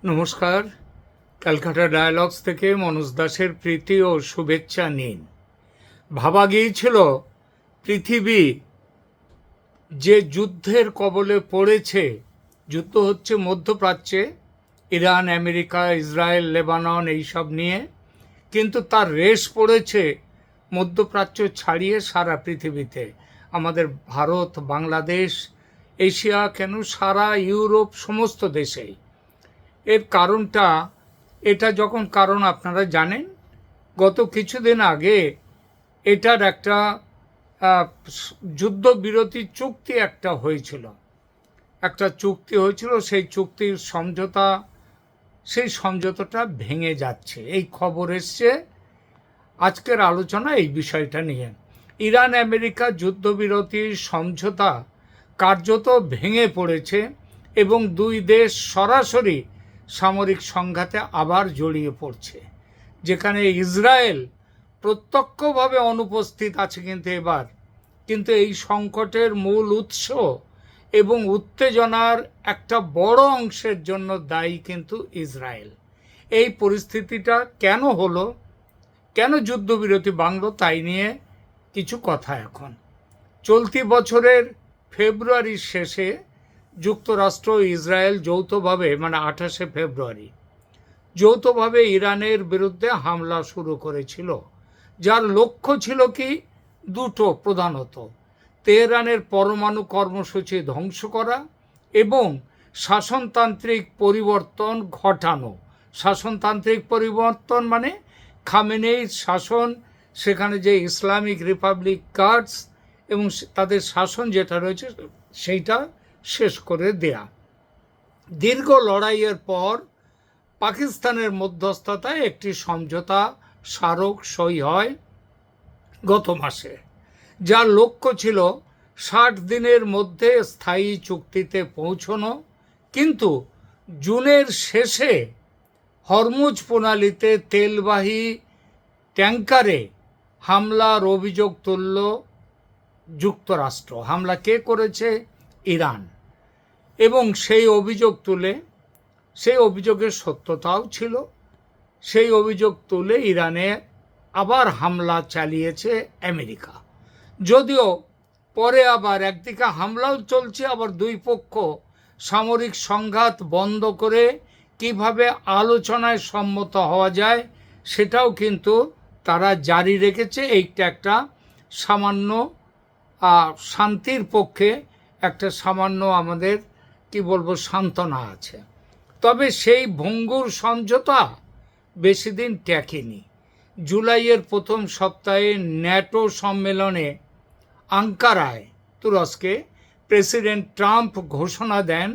নমস্কার। ক্যালকাটা ডায়ালগস থেকে মনোজ দাসের প্রীতি ও শুভেচ্ছা নিন। ভাবা গিয়েছিল পৃথিবী যে যুদ্ধের কবলে পড়েছে, যুদ্ধ হচ্ছে মধ্যপ্রাচ্যে, ইরান, আমেরিকা, ইসরায়েল, লেবানন এইসব নিয়ে, কিন্তু তার রেশ পড়েছে মধ্যপ্রাচ্য ছাড়িয়ে সারা পৃথিবীতে। আমাদের ভারত, বাংলাদেশ, এশিয়া, কেন সারা ইউরোপ, সমস্ত দেশেই। এর কারণটা, এটা যখন কারণ আপনারা জানেন, গত কিছুদিন আগে এটার একটা যুদ্ধবিরতি চুক্তি হয়েছিল। সেই চুক্তির সেই সমঝোতাটা ভেঙে যাচ্ছে, এই খবর এসছে। আজকের আলোচনা এই বিষয়টা নিয়ে। ইরান আমেরিকা যুদ্ধবিরতির সমঝোতা কার্যত ভেঙে পড়েছে এবং দুই দেশ সরাসরি সামরিক সংঘাতে আবার জড়িয়ে পড়ছে, যেখানে ইসরায়েল প্রত্যক্ষভাবে অনুপস্থিত আছে। কিন্তু এই সংকটের মূল উৎস এবং উত্তেজনার একটা বড় অংশের জন্য দায়ী কিন্তু ইসরায়েল। এই পরিস্থিতিটা কেন হলো, কেন যুদ্ধবিরতি ভাঙল, তাই নিয়ে কিছু কথা। এখন চলতি বছরের ফেব্রুয়ারির শেষে যুক্তরাষ্ট্র ও ইসরায়েল যৌথভাবে, 28শে ফেব্রুয়ারি, যৌথভাবে ইরানের বিরুদ্ধে হামলা শুরু করেছিল, যার লক্ষ্য ছিল কি দুটো প্রধানত: তেহরানের পরমাণু কর্মসূচি ধ্বংস করা এবং শাসনতান্ত্রিক পরিবর্তন ঘটানো। শাসনতান্ত্রিক পরিবর্তন মানে খামেনেইর শাসন, সেখানে যে ইসলামিক রিপাবলিক গার্ডস এবং তাদের শাসন যেটা রয়েছে সেইটা শেষ করে দেয়া। দীর্ঘ লড়াইয়ের পর পাকিস্তানের মধ্যস্থতায় একটি সমঝোতা স্মারক সই হয় গত মাসে, যার লক্ষ্য ছিল 60 দিনের মধ্যে স্থায়ী চুক্তিতে পৌঁছানো। কিন্তু জুনের শেষে হরমুজ প্রণালীতে তেলবাহী ট্যাঙ্কারে হামলার অভিযোগ তুলল যুক্তরাষ্ট্র। হামলা কে করেছে? ইরান। এবং সেই অভিযোগের সত্যতাও ছিল। সেই অভিযোগ তুলে ইরানে আবার হামলা চালিয়েছে আমেরিকা। যদিও পরে আবার একদিকে হামলাও চলছে, আবার দুই পক্ষ সামরিক সংঘাত বন্ধ করে কিভাবে আলোচনায় সম্মত হওয়া যায় সেটাও কিন্তু তারা জারি রেখেছে। এইটা একটা সামান্য শান্তির পক্ষে একটা সামান্য আমাদের সান্ত্বনা আছে। তবে সেই ভঙ্গুর সমঝোতা বেশি দিন টেকেনি। জুলাইয়ের প্রথম সপ্তাহে ন্যাটো সম্মেলনে আঙ্কারায়, তুরস্কে, প্রেসিডেন্ট ট্রাম্প ঘোষণা দেন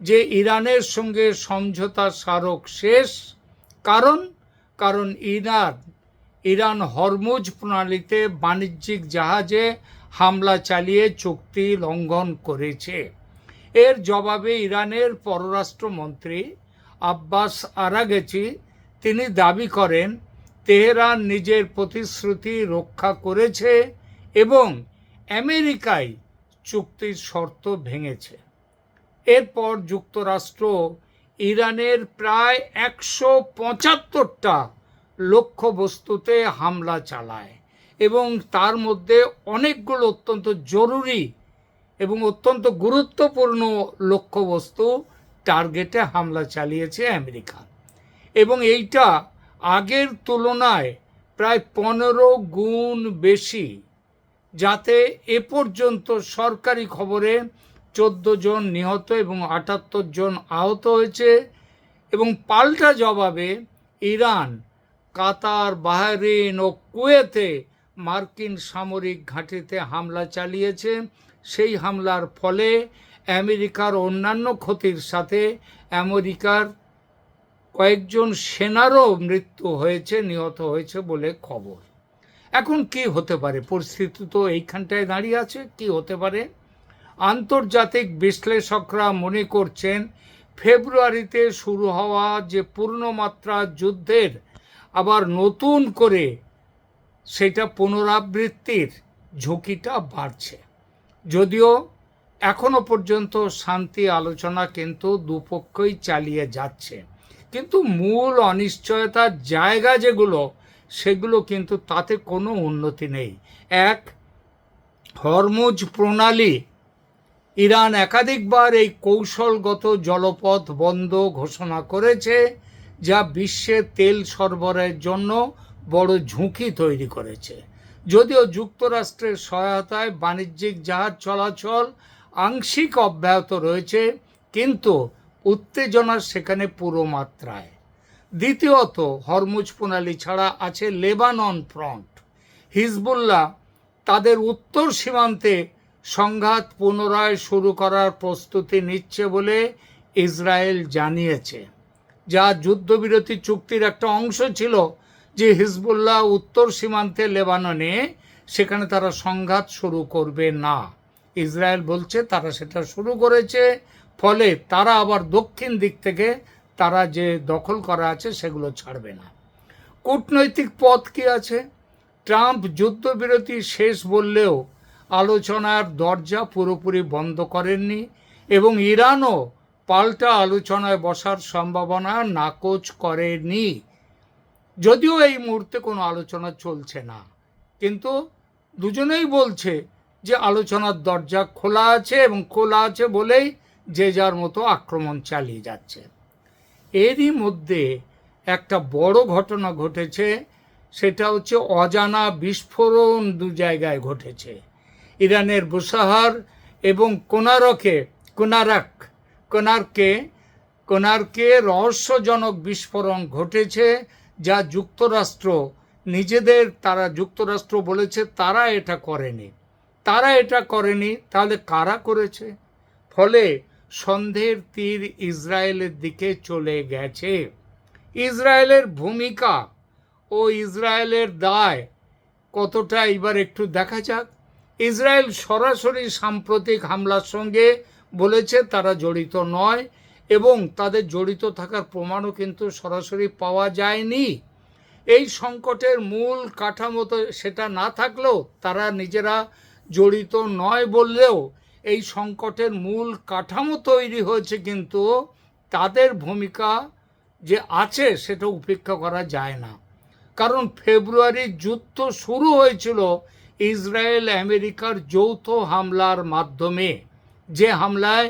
যে ইরানের সঙ্গে সমঝোতা স্মারক শেষ। কারণ ইরান হরমুজ প্রণালীতে বাণিজ্যিক জাহাজে হামলা চালিয়ে চুক্তি লঙ্ঘন করেছে। এর জবাবে ইরানের পররাষ্ট্রমন্ত্রী আব্বাস আরাগচি তিনি দাবি করেন তেহরান নিজের প্রতিশ্রুতি রক্ষা করেছে এবং আমেরিকাই চুক্তির শর্ত ভেঙেছে। এরপর যুক্তরাষ্ট্র ইরানের প্রায় 175টা লক্ষ্যবস্তুতে হামলা চালায় এবং তার মধ্যে অনেকগুলো অত্যন্ত জরুরি এবং অত্যন্ত গুরুত্বপূর্ণ লক্ষ্যবস্তু টার্গেটে হামলা চালিয়েছে আমেরিকা। এবং এইটা আগের তুলনায় প্রায় 15 গুণ বেশি, যাতে এ পর্যন্ত সরকারি খবরে 14 জন নিহত এবং 78 জন আহত হয়েছে। এবং পাল্টা জবাবে ইরান কাতার, বাহরিন ও কুয়েতে মার্কিন সামরিক ঘাঁটিতে হামলা চালিয়েছে। সেই হামলার ফলে আমেরিকার অন্যান্য ক্ষতির সাথে আমেরিকার কয়েকজন সেনারও মৃত্যু হয়েছে, নিহত হয়েছে বলে খবর। এখন কি হতে পারে? পরিস্থিতি তো এইখানটায় দাঁড়িয়ে আছে। কি হতে পারে? আন্তর্জাতিক বিশ্লেষকরা মনে করছেন ফেব্রুয়ারিতে শুরু হওয়া যে পূর্ণমাত্রা যুদ্ধের আবার নতুন করে সেটা পুনরাবৃত্তির ঝুঁকিটা বাড়ছে। যদিও এখনো পর্যন্ত শান্তি আলোচনা কিন্তু দুপক্ষই চালিয়ে যাচ্ছে। কিন্তু মূল অনিশ্চয়তার জায়গা যেগুলো, সেগুলো কিন্তু তাতে কোনো উন্নতি নেই। এক, হরমুজ প্রণালী, ইরান একাধিকবার এই কৌশলগত জলপথ বন্ধ ঘোষণা করেছে, যা বিশ্বে তেল সরবরাহের জন্য বড় ঝুঁকি তৈরি করেছে। যদিও যুক্তরাষ্ট্রের সহায়তায় বাণিজ্যিক জাহাজ চলাচল আংশিক অব্যাহত রয়েছে, কিন্তু উত্তেজনা সেখানে পুরো মাত্রায়। দ্বিতীয়ত, হরমুজ প্রণালী ছাড়া আছে লেবানন ফ্রন্ট। হিজবুল্লাহ তাদের উত্তর সীমান্তে সংঘাত পুনরায় শুরু করার প্রস্তুতি নিচ্ছে বলে ইসরায়েল জানিয়েছে, যা যুদ্ধবিরতি চুক্তির একটা অংশ ছিল, যে হিজবুল্লাহ উত্তর সীমান্তে লেবাননে সেখানে তারা সংঘাত শুরু করবে না। ইসরায়েল বলছে তারা সেটা শুরু করেছে, ফলে তারা আবার দক্ষিণ দিক থেকে তারা যে দখল করা আছে সেগুলো ছাড়বে না। কূটনৈতিক পথ কি আছে? ট্রাম্প যুদ্ধবিরতি শেষ বললেও আলোচনার দরজা পুরোপুরি বন্ধ করেননি, এবং ইরানও পাল্টা আলোচনায় বসার সম্ভাবনা নাকচ করেনি। যদিও এই মুহূর্তে কোনো আলোচনা চলছে না, কিন্তু দুজনেই বলছে যে আলোচনার দরজা খোলা আছে, এবং খোলা আছে বলেই যে যার মতো আক্রমণ চালিয়ে যাচ্ছে। এরই মধ্যে একটা বড় ঘটনা ঘটেছে, সেটা হচ্ছে অজানা বিস্ফোরণ দু জায়গায় ঘটেছে। ইরানের বুসাহার এবং কোনারকে রহস্যজনক বিস্ফোরণ ঘটেছে, যা যুক্তরাষ্ট্র বলেছে তারা এটা করেনি। তাহলে কারা করেছে? ফলে সন্দেহের তীর ইসরায়েলের দিকে চলে গেছে। ইসরায়েলের ভূমিকা ও ইসরায়েলের দায় কতটা এবার একটু দেখা যাক। ইসরায়েল সরাসরি সাম্প্রতিক হামলার সঙ্গে বলেছে তারা জড়িত নয়, এবং তাদের জড়িত থাকার প্রমাণও কিন্তু সরাসরি পাওয়া যায়নি। এই সংকটের মূল কাঠামোতে সেটা না থাকলেও, তারা নিজেরা জড়িত নয় বললেও এই সংকটের মূল কাঠামো তৈরি হয়েছে, কিন্তু তাদের ভূমিকা যে আছে সেটা উপেক্ষা করা যায় না। কারণ ফেব্রুয়ারির যুদ্ধ শুরু হয়েছিল ইসরায়েল আমেরিকার যৌথ হামলার মাধ্যমে, যে হামলায়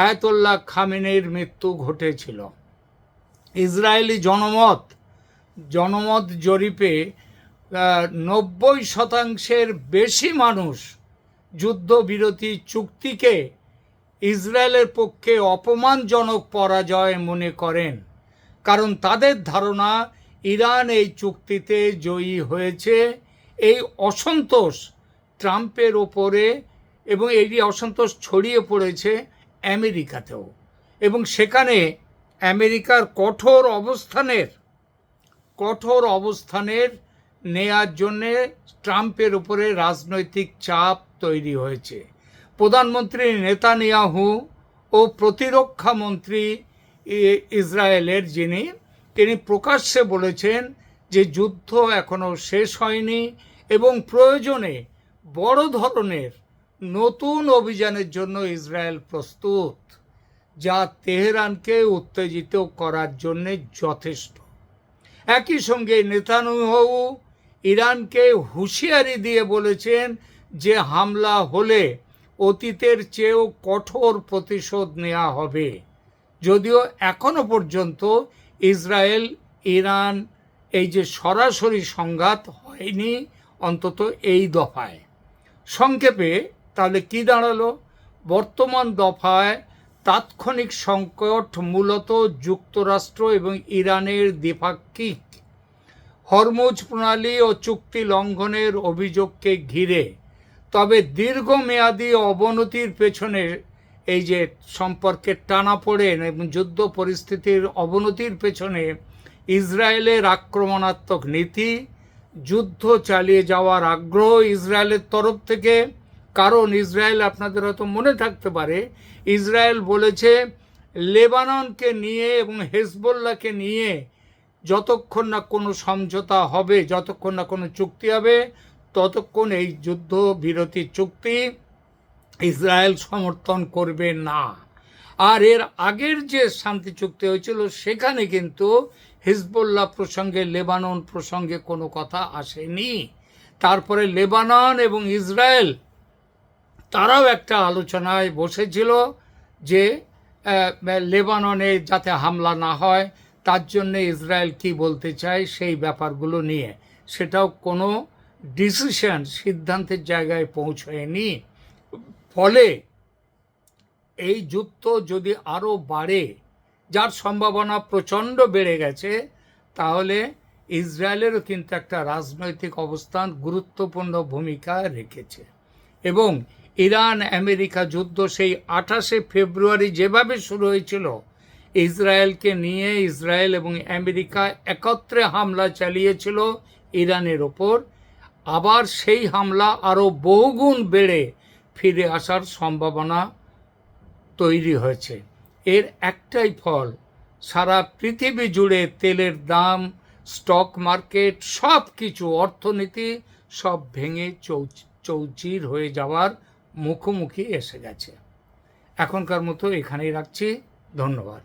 আয়াতুল্লাহ খামেনির মৃত্যু ঘটেছিল। ইসরায়েলি জনমত জরিপে 90% বেশি মানুষ যুদ্ধবিরতি চুক্তিকে ইসরায়েলের পক্ষে অপমানজনক পরাজয় মনে করেন, কারণ তাদের ধারণা ইরান এই চুক্তিতে জয়ী হয়েছে। এই অসন্তোষ ট্রাম্পের ওপরে, এবং এই অসন্তোষ ছড়িয়ে পড়েছে আমেরিকাতেও, এবং সেখানে আমেরিকার কঠোর অবস্থানের নেয়ার জন্যে ট্রাম্পের উপরে রাজনৈতিক চাপ তৈরি হয়েছে। প্রধানমন্ত্রী নেতানিয়াহু ও প্রতিরক্ষা মন্ত্রী ইসরায়েলের তিনি প্রকাশ্যে বলেছেন যে যুদ্ধ এখনও শেষ হয়নি, এবং প্রয়োজনে বড় ধরনের নতুন অভিযানের জন্য ইসরায়েল প্রস্তুত, যা তেহরানকে উত্তেজিত করার জন্যে যথেষ্ট। একই সঙ্গে নেতানিয়াহু ইরানকে হুঁশিয়ারি দিয়ে বলেছেন যে হামলা হলে অতীতের চেয়েও কঠোর প্রতিশোধ নেওয়া হবে। যদিও এখনো পর্যন্ত ইসরায়েল ইরান এই যে সরাসরি সংঘাত হয়নি, অন্তত এই দফায়। সংক্ষেপে তাহলে কি দাঁড়ালো? বর্তমান দফায় তাৎক্ষণিক সংকট মূলত যুক্তরাষ্ট্র এবং ইরানের দ্বিপাক্ষিক হরমুজ প্রণালী ও চুক্তি লঙ্ঘনের অভিযোগকে ঘিরে। তবে দীর্ঘমেয়াদী অবনতির পেছনে, এই যে সম্পর্কের টানাপোড়েন এবং যুদ্ধ পরিস্থিতির অবনতির পেছনে ইসরায়েলের আক্রমণাত্মক নীতি, যুদ্ধ চালিয়ে যাওয়ার আগ্রহ ইসরায়েলের তরফ থেকে। কারণ ইসরায়েল, আপনাদের হয়তো মনে থাকতে পারে, ইসরায়েল বলেছে লেবাননকে নিয়ে এবং হেজবুল্লাহকে নিয়ে যতক্ষণ না কোনো সমঝোতা হবে, যতক্ষণ না কোনো চুক্তি হবে, ততক্ষণ এই যুদ্ধ বিরতি চুক্তি ইসরায়েল সমর্থন করবে না। আর এর আগের যে শান্তি চুক্তি হয়েছিল সেখানে কিন্তু হিজবুল্লাহ প্রসঙ্গে, লেবানন প্রসঙ্গে কোনো কথা আসেনি। তারপরে লেবানন এবং ইসরায়েল তারাও একটা আলোচনায় বসেছিল যে লেবাননে যাতে হামলা না হয় তার জন্য ইসরায়েল কি বলতে চায় সেই ব্যাপারগুলো নিয়ে, সেটাও কোনো ডিসিশন, সিদ্ধান্তের জায়গায় পৌঁছয়নি। ফলে এই যুদ্ধ যদি আরও বাড়ে, যার সম্ভাবনা প্রচণ্ড বেড়ে গেছে, তাহলে ইসরায়েলেরও কিন্তু একটা রাজনৈতিক অবস্থান গুরুত্বপূর্ণ ভূমিকা রেখেছে। এবং ইরান আমেরিকা যুদ্ধ সেই 28শে ফেব্রুয়ারি যেভাবে শুরু হয়েছিল, ইসরায়েলকে নিয়ে ইসরায়েল এবং আমেরিকা একত্রে হামলা চালিয়েছিল ইরানের ওপর, আবার সেই হামলা আরও বহুগুণ বেড়ে ফিরে আসার সম্ভাবনা তৈরি হয়েছে। এর একটাই ফল, সারা পৃথিবী জুড়ে তেলের দাম, স্টক মার্কেট, সব কিছু, অর্থনীতি সব ভেঙে চৌচির হয়ে যাওয়ার মুখোমুখি এসে গেছে। এখনকার মতো এখানেই রাখছি। ধন্যবাদ।